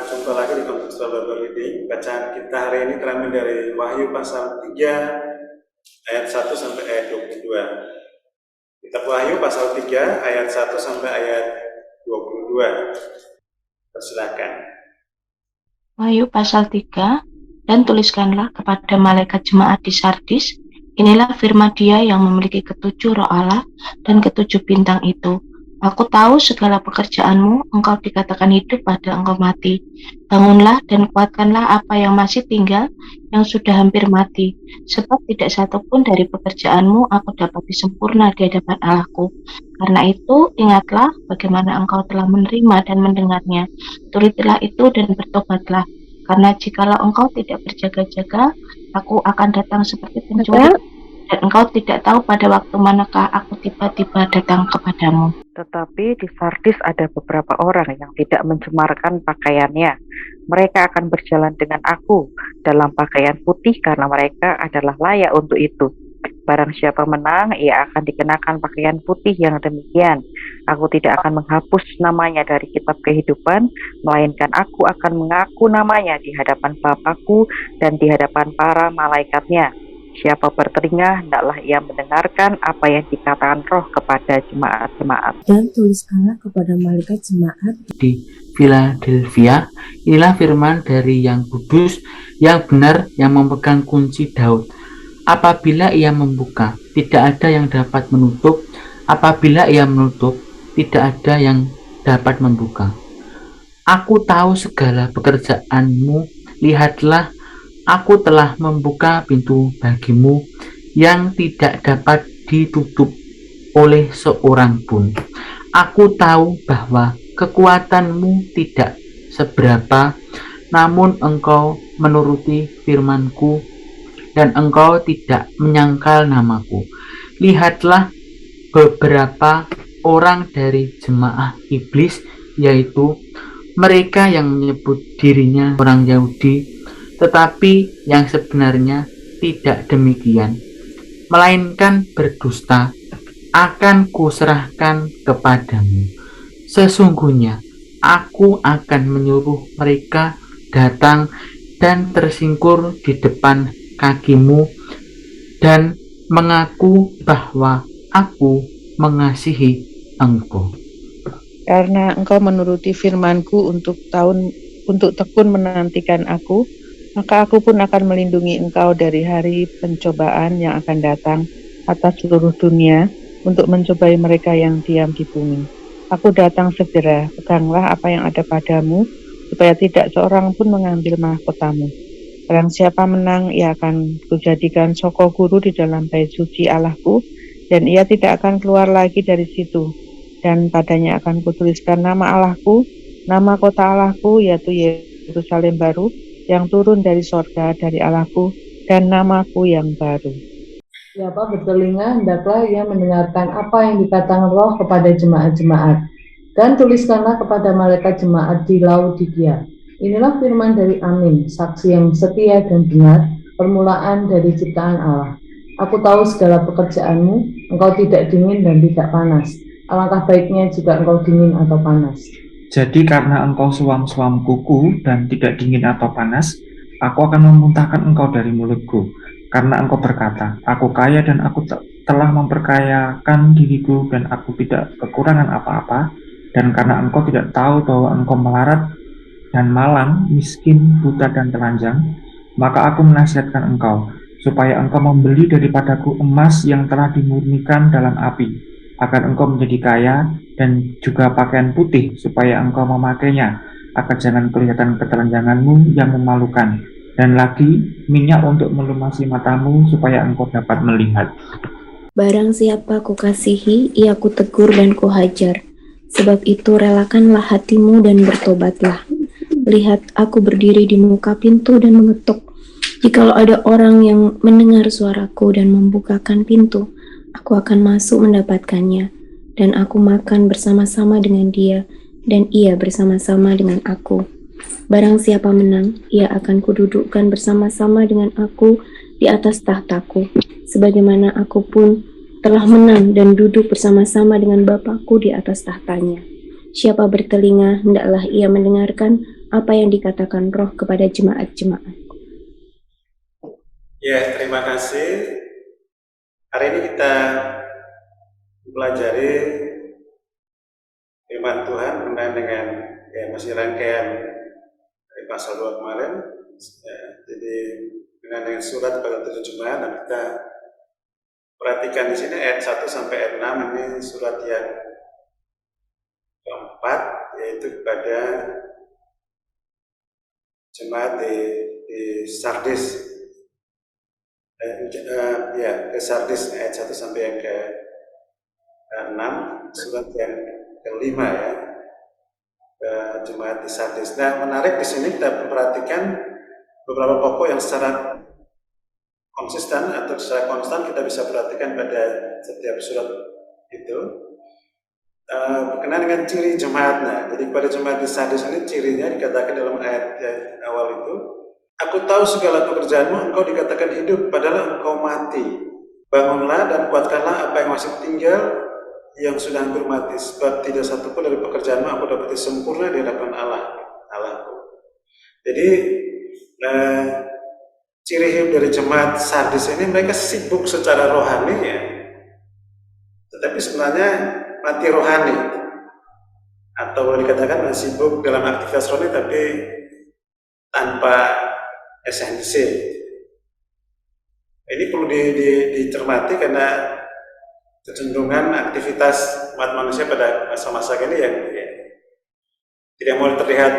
berjumpa lagi di Contextual Bible Reading. Bacaan kita hari ini terambil dari Wahyu pasal 3 ayat 1 sampai ayat 22. Kitab Wahyu pasal 3 ayat 1 sampai ayat 22. Persilakan. Wahyu pasal 3, dan tuliskanlah kepada malaikat jemaat di Sardis, inilah firman Dia yang memiliki ketujuh roh Allah dan ketujuh bintang itu. Aku tahu segala pekerjaanmu, engkau dikatakan hidup padahal engkau mati. Bangunlah dan kuatkanlah apa yang masih tinggal, yang sudah hampir mati. Sebab tidak satupun dari pekerjaanmu aku dapat disempurna di hadapan Allahku. Karena itu, ingatlah bagaimana engkau telah menerima dan mendengarnya. Turutilah itu dan bertobatlah. Karena jikalau engkau tidak berjaga-jaga, aku akan datang seperti pencuri, dan engkau tidak tahu pada waktu manakah aku tiba-tiba datang kepadamu. Tetapi di Sardis ada beberapa orang yang tidak mencemarkan pakaiannya. Mereka akan berjalan dengan aku dalam pakaian putih karena mereka adalah layak untuk itu. Barang siapa menang, ia akan dikenakan pakaian putih yang demikian. Aku tidak akan menghapus namanya dari kitab kehidupan, melainkan aku akan mengaku namanya di hadapan Bapakku dan di hadapan para malaikatnya. Siapa bertelinga, hendaklah ia mendengarkan apa yang dikatakan Roh kepada jemaat-jemaat. Dan tuliskanlah kepada malaikat jemaat di Philadelphia, inilah firman dari Yang Kudus, yang benar, yang memegang kunci Daud. Apabila ia membuka, tidak ada yang dapat menutup. Apabila ia menutup, tidak ada yang dapat membuka. Aku tahu segala pekerjaanmu. Lihatlah, aku telah membuka pintu bagimu yang tidak dapat ditutup oleh seorang pun. Aku tahu bahwa kekuatanmu tidak seberapa, namun engkau menuruti firmanku dan engkau tidak menyangkal namaku. Lihatlah, beberapa orang dari jemaah iblis, yaitu mereka yang menyebut dirinya orang Yahudi, tetapi yang sebenarnya tidak demikian, melainkan berdusta, akan kuserahkan kepadamu. Sesungguhnya aku akan menyuruh mereka datang dan tersingkur di depan kakimu dan mengaku bahwa aku mengasihi engkau. Karena engkau menuruti firmanku untuk tekun menantikan aku, maka aku pun akan melindungi engkau dari hari pencobaan yang akan datang atas seluruh dunia untuk mencobai mereka yang diam di bumi. Aku datang segera, peganglah apa yang ada padamu, supaya tidak seorang pun mengambil mahkotamu. Barang siapa menang, ia akan kujadikan soko guru di dalam bait suci Allahku, dan ia tidak akan keluar lagi dari situ. Dan padanya akan kutuliskan nama Allahku, nama kota Allahku, yaitu Yerusalem baru, yang turun dari sorga dari Allahku, dan namaku yang baru. Siapa bertelinga, hendaklah ia mendengarkan apa yang dikatakan Roh kepada jemaat-jemaat. Dan tuliskanlah kepada malaikat jemaat di Laodikia. Inilah firman dari Amin, saksi yang setia dan benar, permulaan dari ciptaan Allah. Aku tahu segala pekerjaanmu, engkau tidak dingin dan tidak panas. Alangkah baiknya jika engkau dingin atau panas. Jadi karena engkau suam-suam kuku dan tidak dingin atau panas, aku akan memuntahkan engkau dari mulutku. Karena engkau berkata, aku kaya dan aku telah memperkayakan diriku dan aku tidak kekurangan apa-apa. Dan karena engkau tidak tahu bahwa engkau melarat dan malang, miskin, buta dan telanjang, maka aku menasihatkan engkau, supaya engkau membeli daripadaku emas yang telah dimurnikan dalam api, agar engkau menjadi kaya, dan juga pakaian putih, supaya engkau memakainya, agar jangan kelihatan ketelanjanganmu yang memalukan, dan lagi minyak untuk melumasi matamu, supaya engkau dapat melihat. Barang siapa kukasihi, ia kutegur dan kuhajar. Sebab itu relakanlah hatimu dan bertobatlah. Lihat, aku berdiri di muka pintu dan mengetuk. Jikalau ada orang yang mendengar suaraku dan membukakan pintu, aku akan masuk mendapatkannya, dan aku makan bersama-sama dengan dia, dan ia bersama-sama dengan aku. Barang siapa menang, ia akan kududukkan bersama-sama dengan aku di atas tahtaku, sebagaimana aku pun telah menang dan duduk bersama-sama dengan Bapakku di atas tahtanya. Siapa bertelinga, hendaklah ia mendengarkan apa yang dikatakan Roh kepada jemaat-jemaat. Ya, terima kasih. Hari ini kita pelajari firman Tuhan berkenaan dengan masih rangkaian dari pasal 2 kemarin. Ya, jadi berkenaan dengan surat kepada 7 jemaat, dan kita perhatikan di sini ayat 1 sampai ayat 6, ini surat yang keempat, yaitu kepada jemaat di Sardis. Ke Sardis ayat 1 sampai yang ke 6, surat yang kelima ya, ke jemaat di Sardis. Nah, menarik di sini kita perhatikan beberapa pokok yang secara konsisten atau secara konstan kita bisa perhatikan pada setiap surat itu. Berkenaan dengan ciri jemaatnya. Jadi pada jemaat di Sardis ini cirinya dikatakan dalam ayat awal itu, aku tahu segala pekerjaanmu, engkau dikatakan hidup, padahal engkau mati. Bangunlah dan kuatkanlah apa yang masih tinggal, yang sudah hampir mati, sebab tidak satu pun dari pekerjaanmu aku dapati sempurna di hadapan Allahku. Jadi ciri hidup dari jemaat Sardis ini, mereka sibuk secara rohani ya, tetapi sebenarnya mati rohani, atau boleh dikatakan sibuk dalam aktivitas rohani tapi tanpa esensi. Ini perlu dicermati karena kecenderungan aktivitas umat manusia pada masa-masa ini yang tidak mau terlihat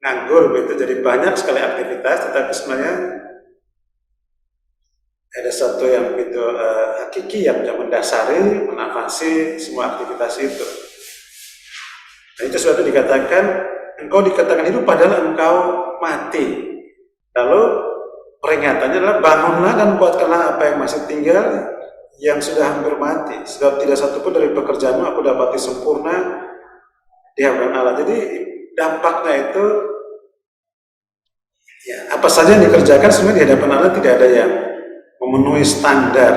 nganggur begitu. Jadi banyak sekali aktivitas, tetapi sebenarnya ada satu yang begitu hakiki yang mendasari, menafasi semua aktivitas itu. Nah, itu suatu dikatakan, engkau dikatakan hidup padahal engkau mati. Lalu peringatannya adalah bangunlah dan kuatkanlah apa yang masih tinggal, yang sudah hampir mati, sebab tidak satu pun dari pekerjaanmu aku dapati sempurna di hadapan Allah. Jadi dampaknya itu ya, apa saja yang dikerjakan sebenarnya di hadapan Allah tidak ada yang memenuhi standar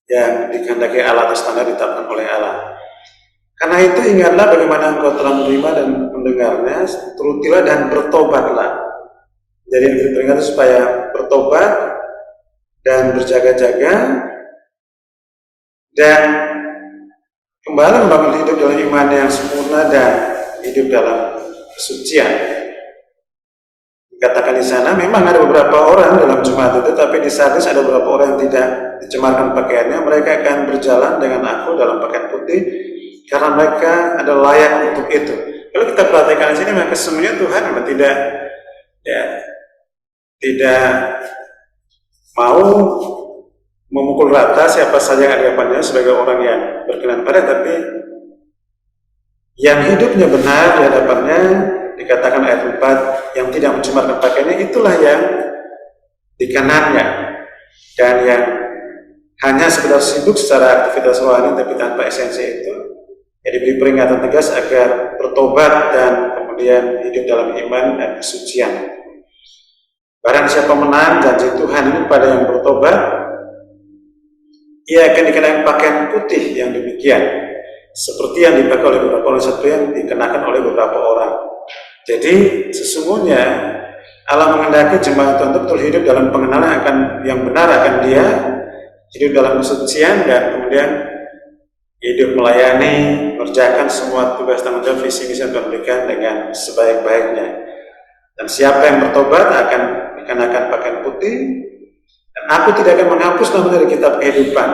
yang dikehendaki Allah atau standar ditetapkan oleh Allah. Karena itu ingatlah bagaimana engkau telah menerima dan mendengarnya, turutilah dan bertobatlah. Jadi yang diperingatkan supaya bertobat dan berjaga-jaga dan kembali membangun hidup dalam iman yang sempurna dan hidup dalam kesucian. Dikatakan di sana memang ada beberapa orang dalam jemaat itu, tapi di Sardis ada beberapa orang yang tidak dicemarkan pakaiannya. Mereka akan berjalan dengan aku dalam pakaian putih karena mereka ada layak untuk itu. Kalau kita perhatikan di sini, maka semuanya Tuhan memang tidak mau memukul rata siapa saja yang ada di hadapannya sebagai orang yang berkenan pada, tapi yang hidupnya benar di hadapannya, dikatakan ayat 4, yang tidak mencemarkan pakaiannya, itulah yang dikenannya. Dan yang hanya sekedar sibuk secara aktivitas rohani tapi tanpa esensi itu, ya diberi peringatan tegas agar bertobat dan kemudian hidup dalam iman dan kesucian. Barang siapa menang janji Tuhan ini pada yang bertobat, ia akan dikenakan pakaian putih yang demikian, seperti yang dipakai oleh beberapa orang, satu yang dikenakan oleh beberapa orang. Jadi sesungguhnya Allah menghendaki jemaat Tuhan betul hidup dalam pengenalan yang benar akan Dia, hidup dalam kesucian, dan kemudian hidup melayani, mengerjakan semua tugas tanggung jawab visi misi yang Tuhan berikan dengan sebaik-baiknya. Dan siapa yang bertobat akan dikenakan pakaian putih, dan aku tidak akan menghapus namanya dari kitab kehidupan,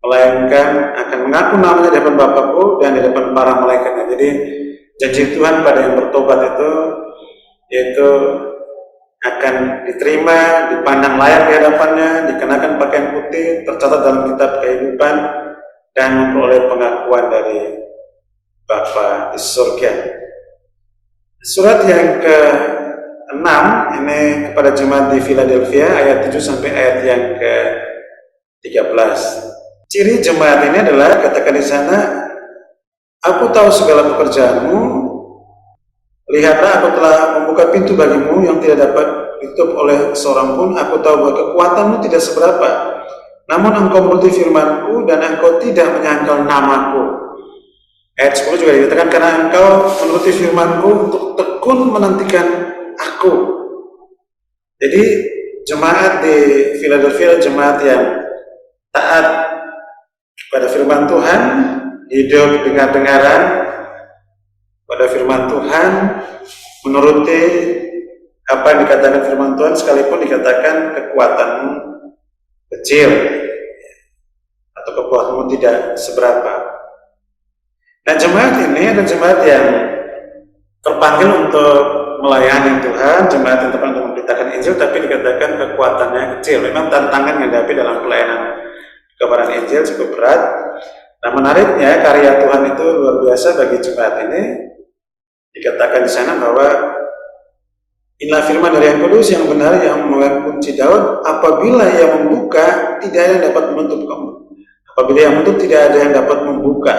melainkan akan mengaku namanya di hadapan Bapakku dan di hadapan para malaikatnya. Jadi janji Tuhan pada yang bertobat itu, yaitu akan diterima, dipandang layak di hadapannya, dikenakan pakaian putih, tercatat dalam kitab kehidupan, dan memperoleh pengakuan dari Bapa di surga. Surat yang ke-6 ini kepada jemaat di Philadelphia, ayat 7 sampai ayat yang ke-13. Ciri jemaat ini adalah, katakan di sana, aku tahu segala pekerjaanmu, lihatlah aku telah membuka pintu bagimu yang tidak dapat ditutup oleh seorang pun. Aku tahu bahwa kekuatanmu tidak seberapa, namun engkau menuruti firmanku dan engkau tidak menyangkal namaku. Ayat 10 juga dikatakan, karena engkau menuruti firman-Ku untuk tekun menantikan Aku. Jadi jemaat di Philadelphia, jemaat yang taat pada firman Tuhan, hidup dengar-dengaran pada firman Tuhan, menuruti apa yang dikatakan firman Tuhan, sekalipun dikatakan kekuatanmu kecil atau kekuatanmu tidak seberapa. Nah, jemaat ini adalah jemaat yang terpanggil untuk melayani Tuhan, jemaat yang terpanggil untuk memberitakan Injil, tapi dikatakan kekuatannya kecil. Memang tantangan yang dihadapi dalam pelayanan kabaran Injil cukup berat. Nah, menariknya karya Tuhan itu luar biasa bagi jemaat ini. Dikatakan di sana bahwa inilah firman dari Yang Kudus yang benar yang memegang kunci Daud. Apabila ia membuka, tidak ada yang dapat menutup kamu. Apabila ia menutup, tidak ada yang dapat membuka.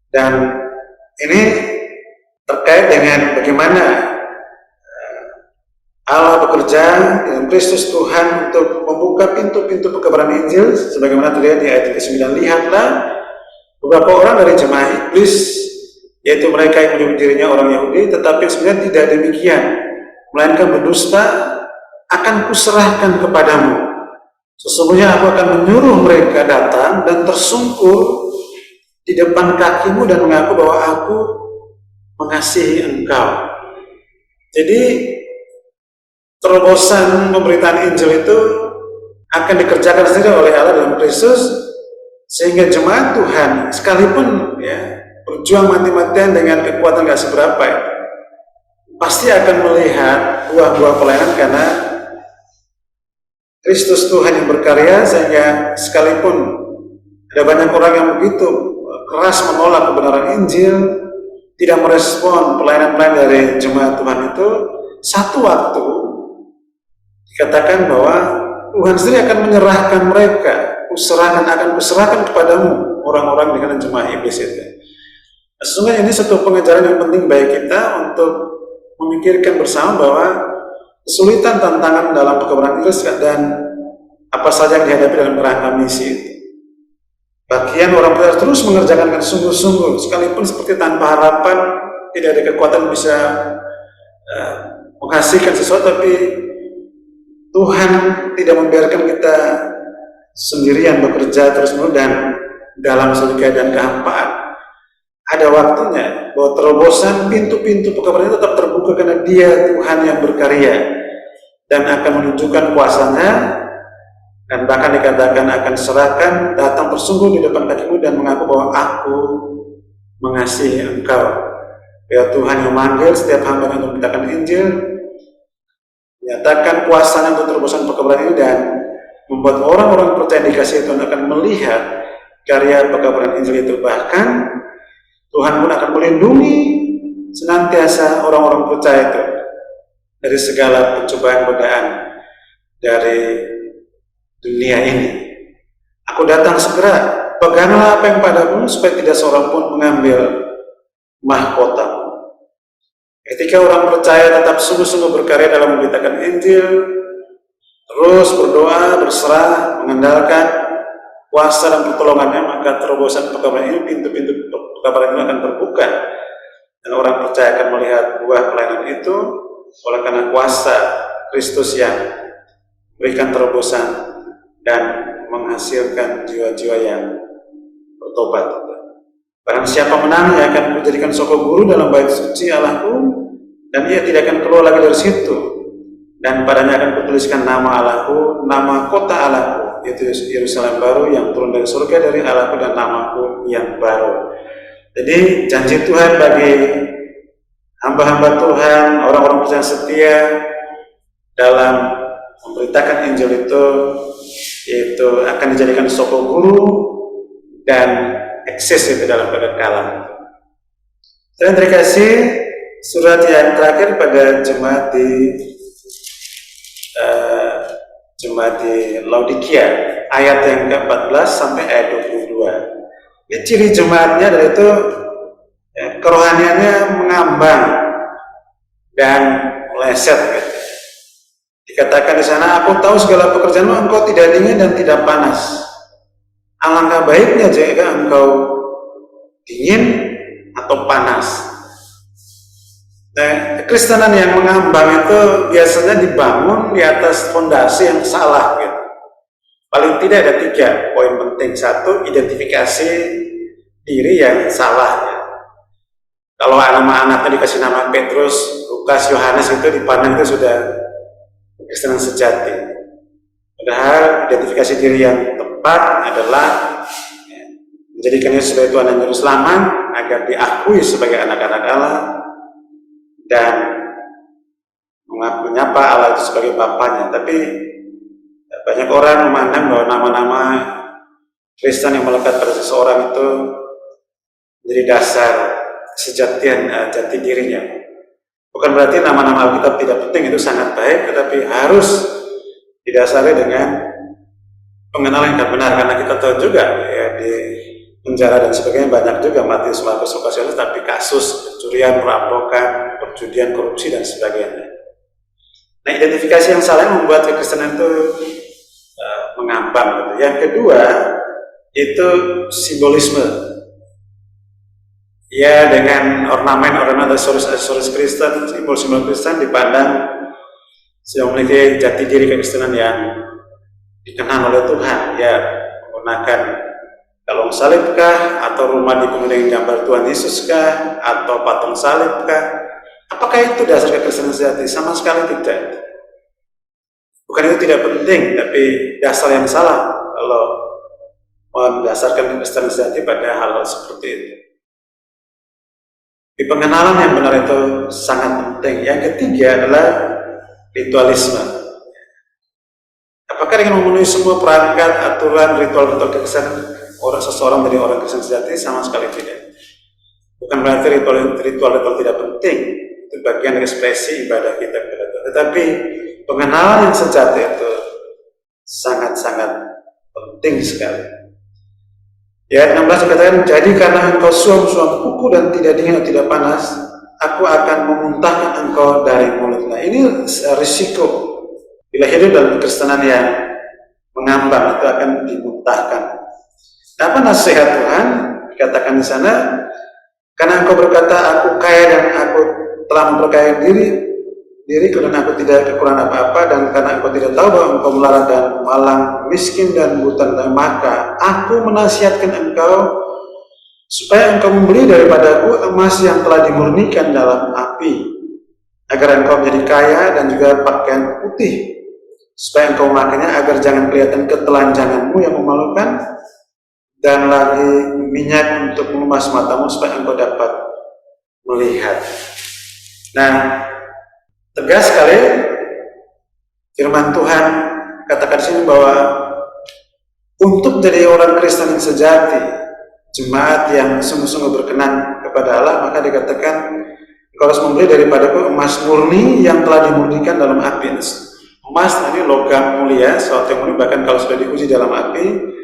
Dan ini terkait dengan bagaimana Allah bekerja dengan Kristus Tuhan untuk membuka pintu-pintu pekabaran Injil, sebagaimana terlihat di ayat ke-9. Lihatlah beberapa orang dari jemaah iblis, yaitu mereka yang menyebut dirinya orang Yahudi, tetapi sebenarnya tidak demikian, melainkan berdusta, akan kuserahkan kepadamu. Sesungguhnya aku akan menyuruh mereka datang dan tersungkur di depan kakimu dan mengaku bahwa aku mengasihi engkau. Jadi terobosan pemberitaan Injil itu akan dikerjakan sendiri oleh Allah dalam Kristus, sehingga jemaat Tuhan sekalipun berjuang mati-matian dengan kekuatan gak seberapa pasti akan melihat buah-buah pelayanan, karena Kristus Tuhan yang berkarya, sehingga sekalipun ada banyak orang yang begitu keras menolak kebenaran Injil, tidak merespon pelayanan-pelayanan dari jemaat Tuhan itu, satu waktu dikatakan bahwa Tuhan sendiri akan menyerahkan mereka. Akan kuserahkan kepadamu orang-orang dengan jemaah iblis itu. Sesungguhnya ini satu pengajaran yang penting bagi kita untuk memikirkan bersama bahwa kesulitan, tantangan dalam pekabaran Injil dan apa saja yang dihadapi dalam kerangka misi itu. Bagian orang percaya terus mengerjakan dengan sungguh-sungguh, sekalipun seperti tanpa harapan, tidak ada kekuatan bisa menghasilkan sesuatu, tapi Tuhan tidak membiarkan kita sendirian bekerja terus-menerus dan dalam suatu keadaan kehampaan. Ada waktunya bahwa terobosan pintu-pintu pekabaran itu tetap terbuka, karena Dia Tuhan yang berkarya dan akan menunjukkan kuasanya. Dan bahkan dikatakan akan serahkan, datang tersungguh di depan kakimu dan mengaku bahwa aku mengasihi engkau. Ya Tuhan yang memanggil setiap hamba untuk memberitakan Injil, menyatakan kuasanya untuk terobosan pekabaran ini, dan membuat orang-orang percaya dikasih Tuhan akan melihat karya pekabaran Injil itu. Bahkan Tuhan pun akan melindungi senantiasa orang-orang percaya itu dari segala pencobaan godaan dari dunia ini. Aku datang segera, peganglah apa yang padamu, supaya tidak seorang pun mengambil mahkotamu. Ketika orang percaya tetap sungguh-sungguh berkarya dalam memberitakan Injil, terus berdoa, berserah, mengandalkan kuasa dan pertolongannya, maka terobosan pekabaran ini, pintu-pintu pekabaran ini akan terbuka, dan orang percaya akan melihat buah pelayanan itu oleh karena kuasa Kristus yang berikan terobosan dan menghasilkan jiwa-jiwa yang bertobat. Barang siapa menang, ia akan menjadikan soko guru dalam bait suci Allahku, dan ia tidak akan keluar lagi dari situ. Dan padanya akan kutuliskan nama Allahku, nama kota Allahku, yaitu Yerusalem baru yang turun dari surga dari Allahku, dan namaku yang baru. Jadi janji Tuhan bagi hamba-hamba Tuhan, orang-orang percaya setia dalam memberitakan Injil itu, yaitu akan dijadikan soko guru dan eksis itu dalam kekekalan. Dan terima kasih, surat yang terakhir pada jemaat di Laodikia, ayat yang ke-14 sampai ayat 22. Ini ciri jemaatnya, dan itu kerohaniannya mengambang dan meleset gitu. Dikatakan di sana, aku tahu segala pekerjaanmu, engkau tidak dingin dan tidak panas. Alangkah baiknya jika engkau dingin atau panas. Nah, kekristenan yang mengambang itu biasanya dibangun di atas fondasi yang salah gitu. Paling tidak ada 3 poin penting. 1, identifikasi diri yang salah. Kalau anak-anaknya dikasih nama Petrus, Lukas, Yohanes, itu dipandang itu sudah kekristenan sejati. Padahal identifikasi diri yang tepat adalah menjadikan Yesus sebagai Tuhan dan Juru Selamat agar diakui sebagai anak-anak Allah dan menyapa Allah itu sebagai Bapaknya. Tapi banyak orang memandang bahwa nama-nama Kristen yang melekat pada seseorang itu menjadi dasar kesejatian jati dirinya. Bukan berarti nama-nama Alkitab tidak penting, itu sangat baik, tetapi harus didasari dengan pengenalan yang benar, karena kita tahu juga ya, di penjara dan sebagainya banyak juga Matius, Markus, Lukas, Yohanes, tapi kasus pencurian, perampokan, perjudian, korupsi dan sebagainya. Nah, identifikasi yang salah membuat kekristenan itu mengambang gitu. Yang kedua itu simbolisme. Ya, dengan ornamen-ornamen aksesoris Kristen, simbol-simbol Kristen dipandang sudah memiliki jati diri kekristenan yang dikenal oleh Tuhan. Ya, menggunakan kalung salib kah, atau rumah dipenuhi dengan gambar Tuhan Yesus kah, atau patung salib kah? Apakah itu dasar kekristenan sejati? Sama sekali tidak. Bukan itu tidak penting, tapi dasar yang salah kalau mendasarkan kekristenan sejati pada hal-hal seperti itu. Di pengenalan yang benar itu sangat penting. Yang ketiga adalah ritualisme. Apakah dengan memenuhi semua perangkat, aturan, ritual-ritual kekristenan seseorang menjadi orang Kristen sejati? Sama sekali tidak. Bukan berarti ritual-ritual tidak penting. Itu bagian ekspresi ibadah kita kepada Tuhan. Tetapi pengenalan yang sejati itu sangat-sangat penting sekali. Ya, 16 dikatakan, jadi karena engkau suam-suam kuku dan tidak dingin atau tidak panas, aku akan memuntahkan engkau dari mulut. Nah, ini risiko bila hidup dalam kekristenan yang mengambang, itu akan dimuntahkan. Apa nasihat Tuhan? Dikatakan di sana, karena engkau berkata, aku kaya dan aku telah memperkaya diriku dan aku tidak kekurangan apa-apa, dan karena engkau tidak tahu bahwa engkau melarat dan malang, miskin dan buta, maka aku menasihatkan engkau supaya engkau membeli daripadaku emas yang telah dimurnikan dalam api, agar engkau menjadi kaya, dan juga pakaian putih, supaya engkau memakainya agar jangan kelihatan ketelanjanganmu yang memalukan, dan lagi minyak untuk melumas matamu supaya engkau dapat melihat. Nah, tegas sekali firman Tuhan katakan di sini bahwa untuk menjadi orang Kristen yang sejati, jemaat yang sungguh-sungguh berkenan kepada Allah, maka dikatakan engkau harus membeli daripadaku emas murni yang telah dimurnikan dalam api. Emas ini logam mulia, sesuatu yang mulia, bahkan kalau sudah diuji dalam api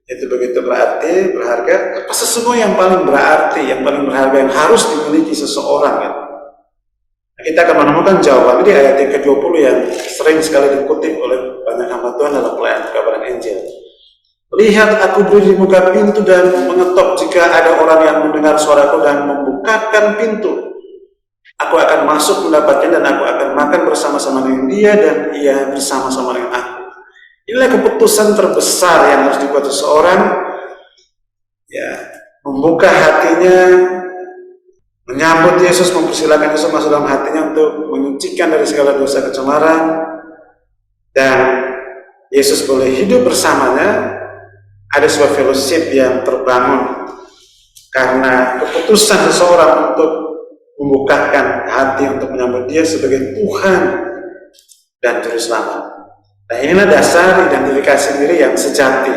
itu begitu berarti, berharga. Apa sesungguhnya yang paling berarti, yang paling berharga yang harus dimiliki seseorang ya? Kita akan menemukan jawaban di ayat yang ke-20 yang sering sekali dikutip oleh banyak hamba Tuhan dalam pelayanan kabaran Injil. Lihat, aku berdiri di muka pintu dan mengetok. Jika ada orang yang mendengar suaraku dan membukakan pintu, aku akan masuk mendapatkan dan aku akan makan bersama-sama dengan dia dan ia bersama-sama dengan aku. Inilah keputusan terbesar yang harus dibuat seseorang, ya, membuka hatinya, menyambut Yesus, mempersilakan Yesus masuk dalam hatinya untuk menyucikan dari segala dosa kecemaran, dan Yesus boleh hidup bersamanya. Ada sebuah fellowship yang terbangun karena keputusan seseorang untuk membukakan hati untuk menyambut Dia sebagai Tuhan dan Juru Selamat. Nah, inilah dasar identifikasi diri yang sejati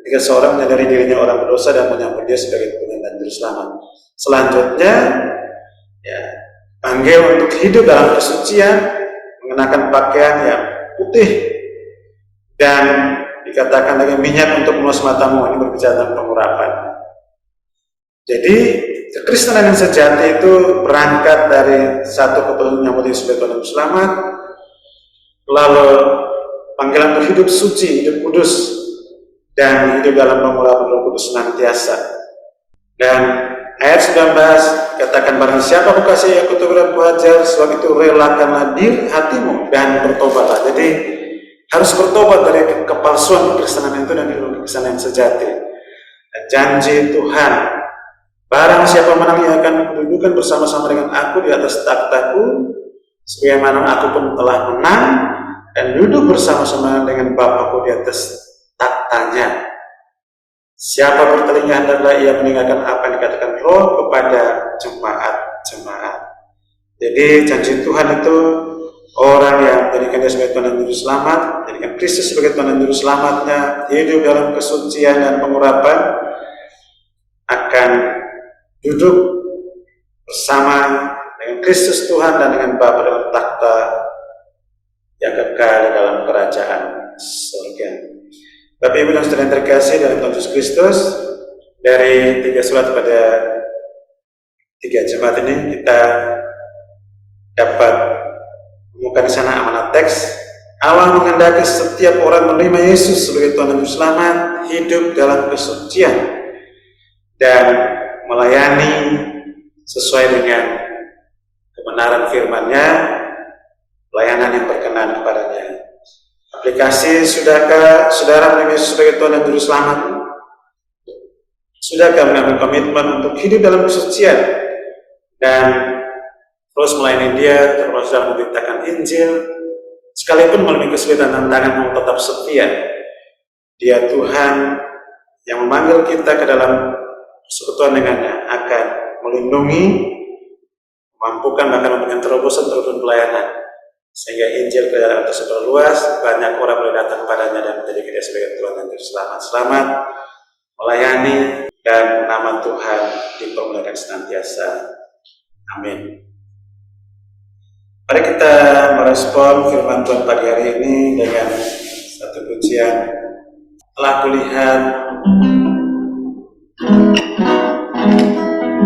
ketika seorang menyadari dirinya orang berdosa dan menyambut Dia sebagai Tuhan dan Juru Selamat. Selanjutnya, ya, panggil untuk hidup dalam kesucian, mengenakan pakaian yang putih, dan dikatakan lagi minyak untuk melus matamu. Ini berbicara tentang pengurapan. Jadi kekristenan yang sejati itu berangkat dari satu keputusan menyambut Yesus sebagai Tuhan dan Juru Selamat, lalu panggilan untuk hidup suci, hidup kudus, dan hidup dalam pengurapan Roh Kudus senantiasa. Dan Ayat 19, katakan barang siapa aku kasih aku tegur dan kuhajar, sebab itu relakanlah diri hatimu dan bertobatlah. Jadi harus bertobat dari kepalsuan kekristenan itu dan kekristenan yang sejati. Dan janji Tuhan, barang siapa menang ia akan kududukan bersama-sama dengan aku di atas takhtaku, sebagaimana aku pun telah menang dan duduk bersama-sama dengan Bapakku di atas tahtanya. Siapa bertelinga hendaklah ia mendengarkan apa yang dikatakan Roh kepada jemaat-jemaat. Jadi janji Tuhan itu orang yang menjadikan dia sebagai Tuhan dan Juru Selamat, menjadikan Kristus sebagai Tuhan dan Juru Selamatnya, hidup dalam kesucian dan pengurapan, akan duduk bersama dengan Kristus Tuhan dan dengan Bapa dalam takhta yang kekal dalam kerajaan surga. Bapak Ibu dan Saudara yang terkasih dalam Tuhan Yesus Kristus, dari 3 surat pada 3 jemaat ini kita dapat menemukan di sana amanat teks. Allah menghendaki setiap orang menerima Yesus sebagai Tuhan dan Juru Selamat, hidup dalam kesucian dan melayani sesuai dengan kebenaran firman-Nya, pelayanan yang berkenan kepadanya. Aplikasi, sudahkah saudara menerima Yesus sebagai Tuhan dan Juru Selamat? Sudahkah mengambil komitmen untuk hidup dalam kesucian dan terus melayani Dia, terus dalam memberitakan Injil, sekalipun melalui kesulitan tantangan mau tetap setia? Dia Tuhan yang memanggil kita ke dalam persekutuan dengannya, akan melindungi, memampukan, bahkan memberikan terobosan pelayanan, sehingga Injil ke dalam tersebar luas, banyak orang boleh datang kepadanya dan menjadi dia sebagai Tuhan dan Juru Selamat. Selamat melayani dan nama Tuhan dipermuliakan senantiasa. Amin. Mari kita merespon firman Tuhan pagi hari ini dengan satu pujian. Telah kulihat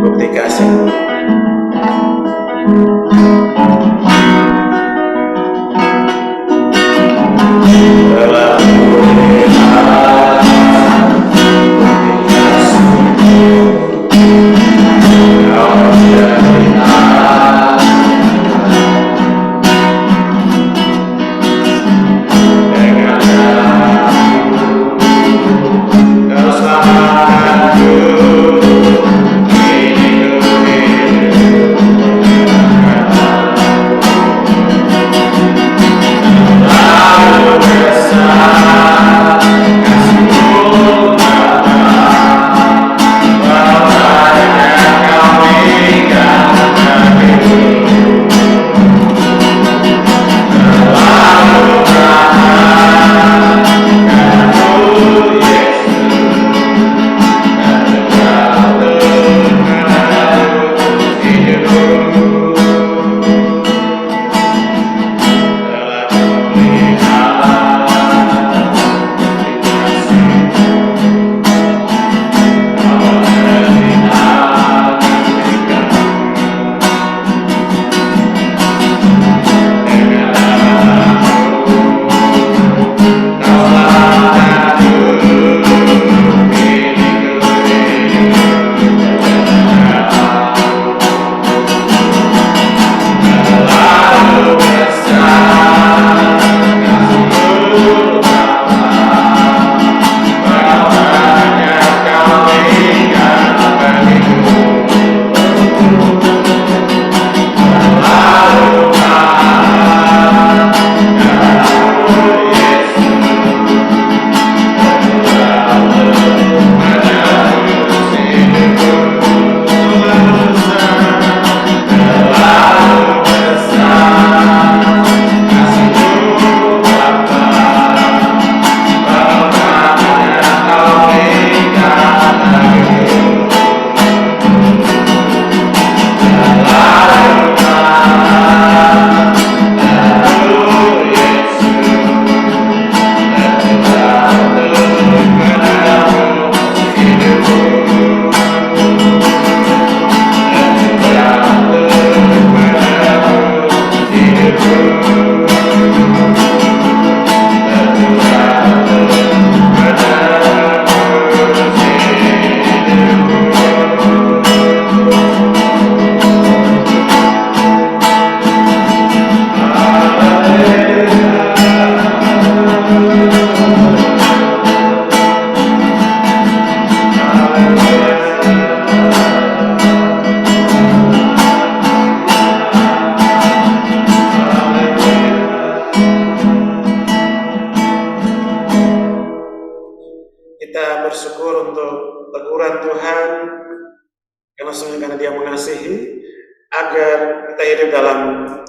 bukti kasih-Mu. Telah kulihat bukti kasih-Mu. Kau berikan dengan aku, Kau selamatkanku. Kini ku hidup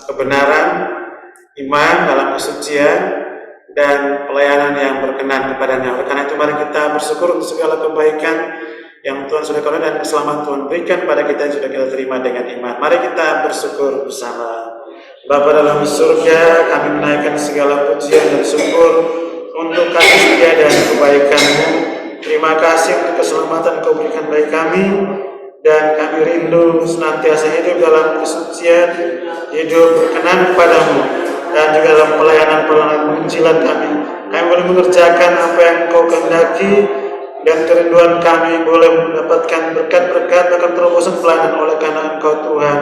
kebenaran, iman, dalam kesucian, dan pelayanan yang berkenan kepadanya. Oleh karena itu mari kita bersyukur untuk segala kebaikan yang Tuhan sudah karuniakan dan keselamatan Tuhan berikan pada kita yang sudah kita terima dengan iman. Mari kita bersyukur bersama. Bapa dalam surga, kami menaikkan segala pujian dan syukur untuk kasih setia dan kebaikan-Mu. Terima kasih untuk keselamatan Kau berikan bagi kami, dan kami rindu senantiasa hidup dalam kesucian, hidup berkenan kepadamu, dan juga dalam pelayanan penginjilan kami. Kami boleh mengerjakan apa yang Kau kehendaki, dan kerinduan kami boleh mendapatkan berkat-berkat bahkan terobosan pelayanan oleh karena Engkau Tuhan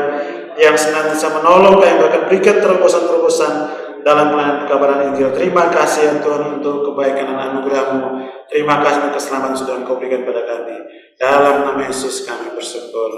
yang senantiasa menolong kami, bahkan berikan terobosan-terobosan dalam pelayanan pekabaran Injil. Terima kasih ya Tuhan untuk kebaikan dan anugerah-Mu. Terima kasih untuk keselamatan sudah Engkau berikan pada kami. Dalam nama Yesus kami bersyukur.